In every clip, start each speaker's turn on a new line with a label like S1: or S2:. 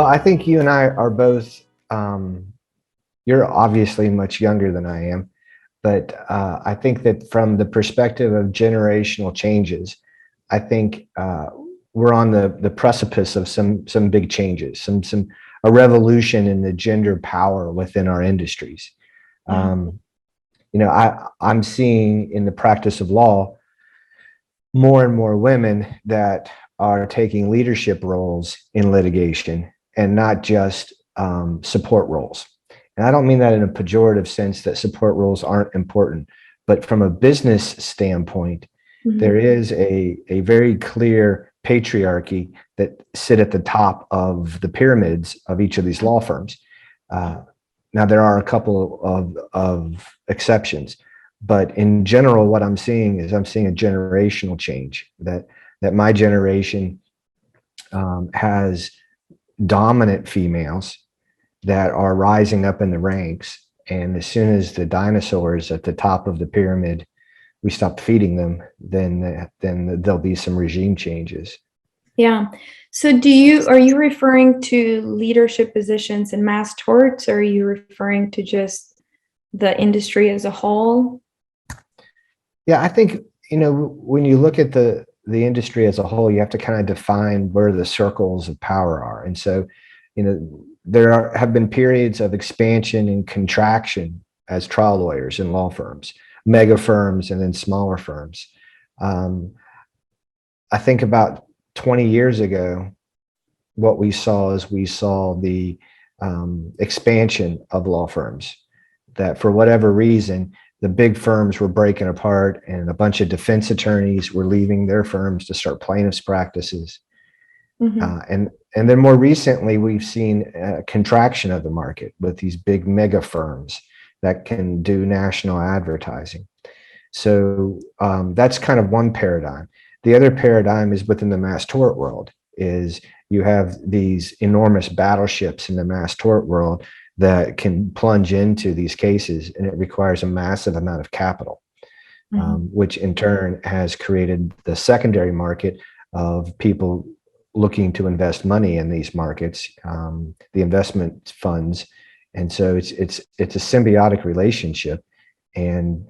S1: Well, I think you and I are both, you're obviously much younger than I am, but I think that from the perspective of generational changes, I think we're on the precipice of some big changes, a revolution in the gender power within our industries.
S2: Yeah.
S1: Um, I'm seeing in the practice of law more and more women that are taking leadership roles in litigation and not just support roles. And I don't mean that in a pejorative sense that support roles aren't important, but from a business standpoint, there
S2: Mhm.
S1: is a very clear patriarchy that sit at the top of the pyramids of each of these law firms. Uh, Now, there are a couple of exceptions, but in general, what I'm seeing is I'm seeing a generational change that my generation has dominant females that are rising up in the ranks. And as soon as the dinosaurs at the top of the pyramid, we stop feeding them, then there'll be some regime changes.
S2: Yeah. So are you referring to leadership positions in mass torts, or are you referring to just the industry as a whole?
S1: Yeah, I think, when you look at the industry as a whole, you have to kind of define where the circles of power are. And so, have been periods of expansion and contraction as trial lawyers in law firms, mega firms, and then smaller firms. Um, I think about 20 years ago, what we saw the expansion of law firms, that for whatever reason, the big firms were breaking apart and a bunch of defense attorneys were leaving their firms to start plaintiffs' practices.
S2: Hmm.
S1: And then more recently, we've seen a contraction of the market with these big mega firms that can do national advertising. So that's kind of one paradigm. The other paradigm is within the mass tort world. Is you have these enormous battleships in the mass tort world that can plunge into these cases, and it requires a massive amount of capital,
S2: Hmm.
S1: which in turn has created the secondary market of people looking to invest money in these markets, the investment funds. And so it's a symbiotic relationship. And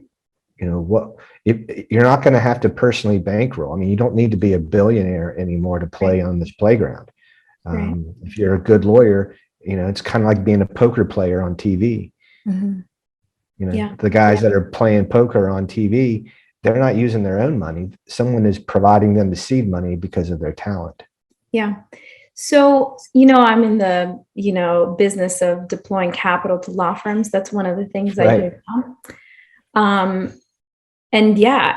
S1: what you're not going to have to personally bankroll. I mean, you don't need to be a billionaire anymore to play
S2: Right.
S1: on this playground.
S2: Right.
S1: If you're a good lawyer, it's kind of like being a poker player on TV.
S2: Hmm. Yeah.
S1: The guys that are playing poker on TV, they're not using their own money. Someone is providing them the seed money because of their talent.
S2: Yeah. So, I'm in the, business of deploying capital to law firms. That's one of the things I do
S1: Right.
S2: now. Um, and yeah,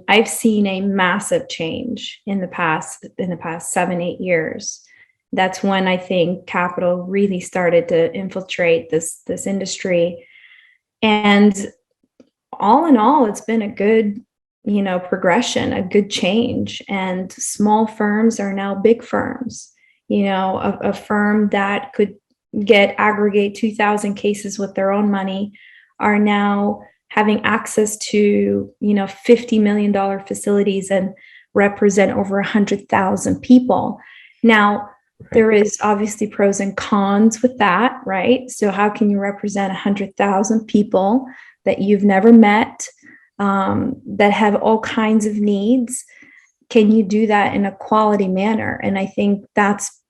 S2: I've seen a massive change in the past 7, 8 years. That's when I think capital really started to infiltrate this industry. And all in all, it's been a good, progression, a good change. And small firms are now big firms. A firm that could aggregate 2,000 cases with their own money are now having access to, $50 million facilities and represent over 100,000 people. Now,
S1: Right.
S2: there is obviously pros and cons with that, right? So how can you represent 100,000 people that you've never met, that have all kinds of needs? Can you do that in a quality manner? And I think that's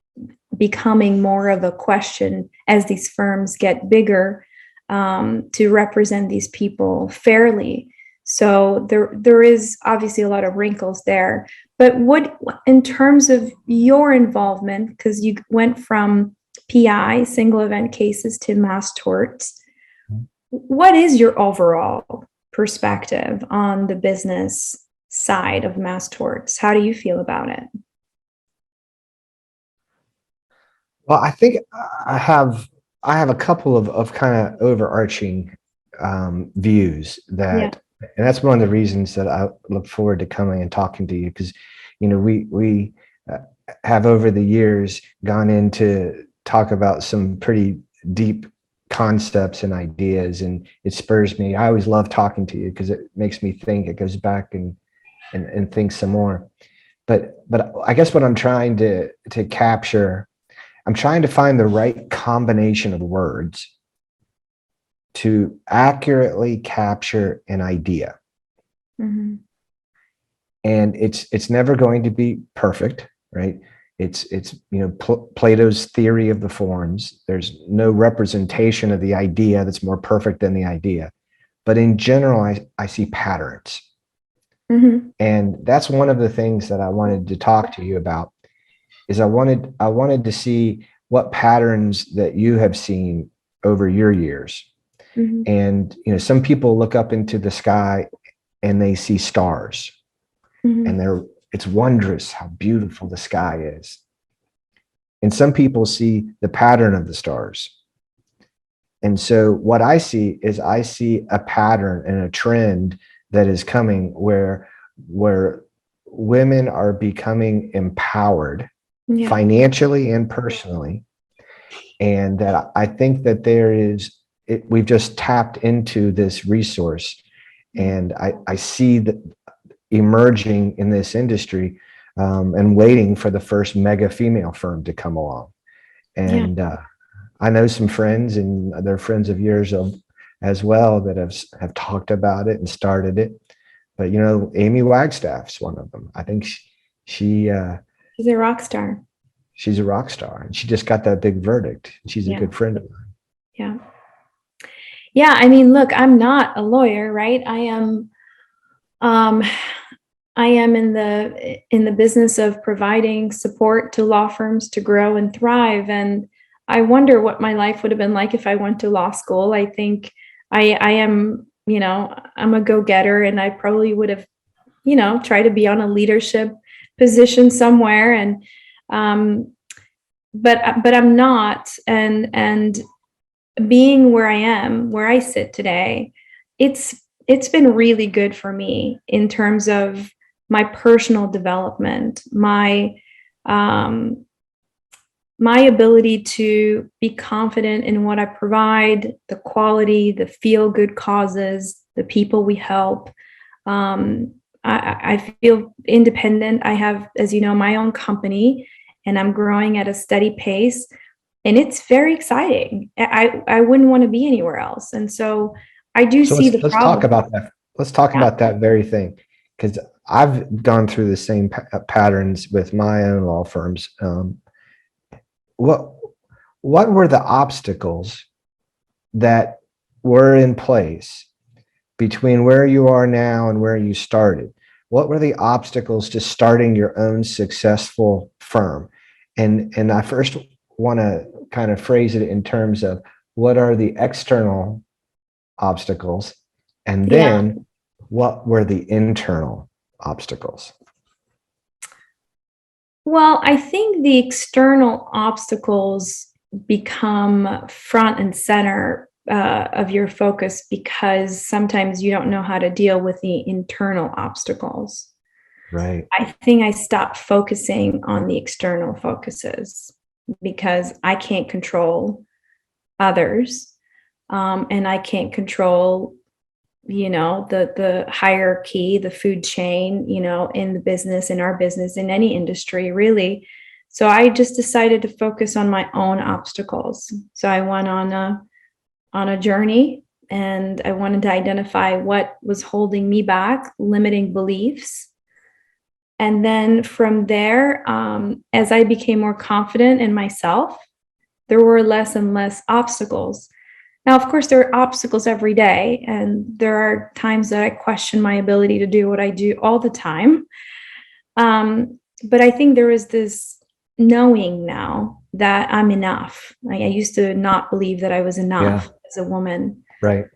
S2: becoming more of a question as these firms get bigger, to represent these people fairly. So there is obviously a lot of wrinkles there. But what, in terms of your involvement, because you went from PI, single event cases, to mass torts, what is your overall perspective on the business side of mass torts? How do you feel about it?
S1: Well, I think I have I have a couple of kind of overarching views
S2: Yeah.
S1: and that's one of the reasons that I look forward to coming and talking to you, because we uh, have over the years gone into talk about some pretty deep concepts and ideas, and it spurs me. I always love talking to you because it makes me think. It goes back and think some more. But I guess what I'm trying to capture I'm trying to find the right combination of words to accurately capture an idea.
S2: Mhm.
S1: And it's never going to be perfect, right? It's Plato's theory of the forms. There's no representation of the idea that's more perfect than the idea. But in general, I see patterns.
S2: Mhm.
S1: And that's one of the things that I wanted to talk to you about is I wanted to see what patterns that you have seen over your years.
S2: Mhm.
S1: And some people look up into the sky and they see stars, and
S2: Mhm.
S1: it's wondrous how beautiful the sky is. And some people see the pattern of the stars. And so what I see a pattern and a trend that is coming where women are becoming empowered
S2: Yeah.
S1: financially and personally. And that I think that we've just tapped into this resource. And I see that emerging in this industry, and waiting for the first mega female firm to come along.
S2: Yeah.
S1: And I know some friends, and they're friends of yours as well, that have talked about it and started it. But Amy Wagstaff's one of them. I think she
S2: She's a rock star.
S1: she's a rock star, and she just got that big verdict. She's a
S2: Yeah.
S1: good friend of mine.
S2: Yeah. Yeah. I mean, look, I'm not a lawyer, right? Um, I am in the business of providing support to law firms to grow and thrive. And I wonder what my life would have been like if I went to law school. I think I am, I'm a go-getter, and I probably would have, tried to be on a leadership position somewhere. And but I'm not. And being where I am, where I sit today, it's been really good for me in terms of my personal development, um, my ability to be confident in what I provide, the quality, the feel good causes, the people we help. Um, I feel independent. I have, as you know, my own company, and I'm growing at a steady pace, and it's very exciting. I wouldn't want to be anywhere else. And so I do
S1: So
S2: see
S1: let's
S2: the
S1: let's talk
S2: problem.
S1: about that. Let's talk
S2: Yeah.
S1: about that very thing, because I've gone through the same patterns with my own law firms. What what were the obstacles that were in place between where you are now and where you started? What were the obstacles to starting your own successful firm? And I first want to kind of phrase it in terms of what are the external obstacles, and
S2: Yeah.
S1: then what were the internal obstacles?
S2: Well, I think the external obstacles become front and center of your focus because sometimes you don't know how to deal with the internal obstacles.
S1: Right.
S2: I think I stopped focusing on the external focuses because I can't control others, and I can't control, the hierarchy, the food chain, in the business, in our business, in any industry, really. So I just decided to focus on my own obstacles. So I went on a journey, and I wanted to identify what was holding me back, limiting beliefs. And then from there, as I became more confident in myself, there were less and less obstacles. Now, of course, there are obstacles every day, and there are times that I question my ability to do what I do all the time. But I think there is this knowing now that I'm enough. Like, I used to not believe that I was
S1: Yeah.
S2: enough as a woman,
S1: Right.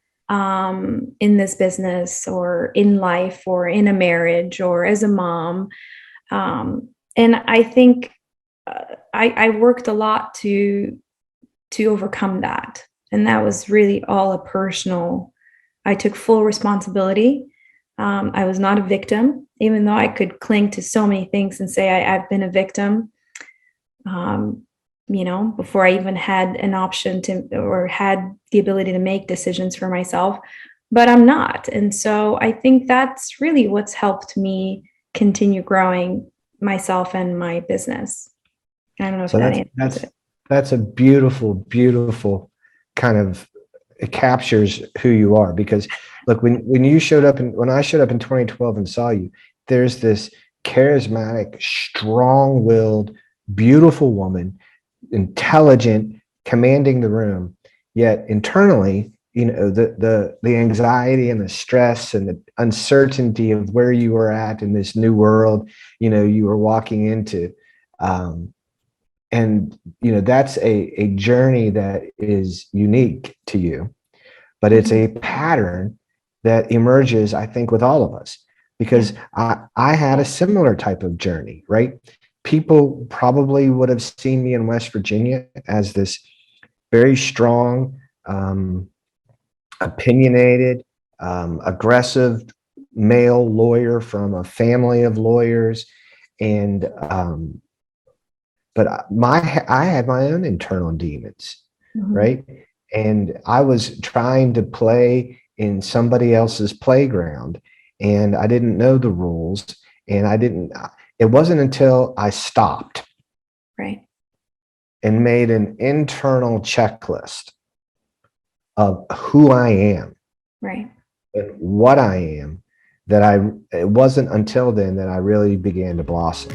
S2: in this business or in life or in a marriage or as a mom. And I think I worked a lot to overcome that. And that was really all a personal, I took full responsibility. I was not a victim, even though I could cling to so many things and say I've been a victim, um, before I even had an option to or had the ability to make decisions for myself. But I'm not. And so I think that's really what's helped me continue growing myself and my business. I don't know if
S1: So
S2: that
S1: that's
S2: answers
S1: that's
S2: it.
S1: That's a beautiful, beautiful kind of, it captures who you are. Because look, when you showed up, and when I showed up in 2012 and saw you, there's this charismatic, strong-willed, beautiful woman, intelligent, commanding the room. Yet internally, the anxiety and the stress and the uncertainty of where you were at in this new world, you were walking into. And that's a journey that is unique to you, but it's a pattern that emerges, I think, with all of us, because I had a similar type of journey, right? People probably would have seen me in West Virginia as this very strong, opinionated, aggressive male lawyer from a family of lawyers. And but I had my own internal demons, right? And I was trying to play in somebody else's playground, and I didn't know the rules, and it wasn't until I stopped
S2: Right.
S1: and made an internal checklist of who I am
S2: Right.
S1: and what I am, it wasn't until then that I really began to blossom.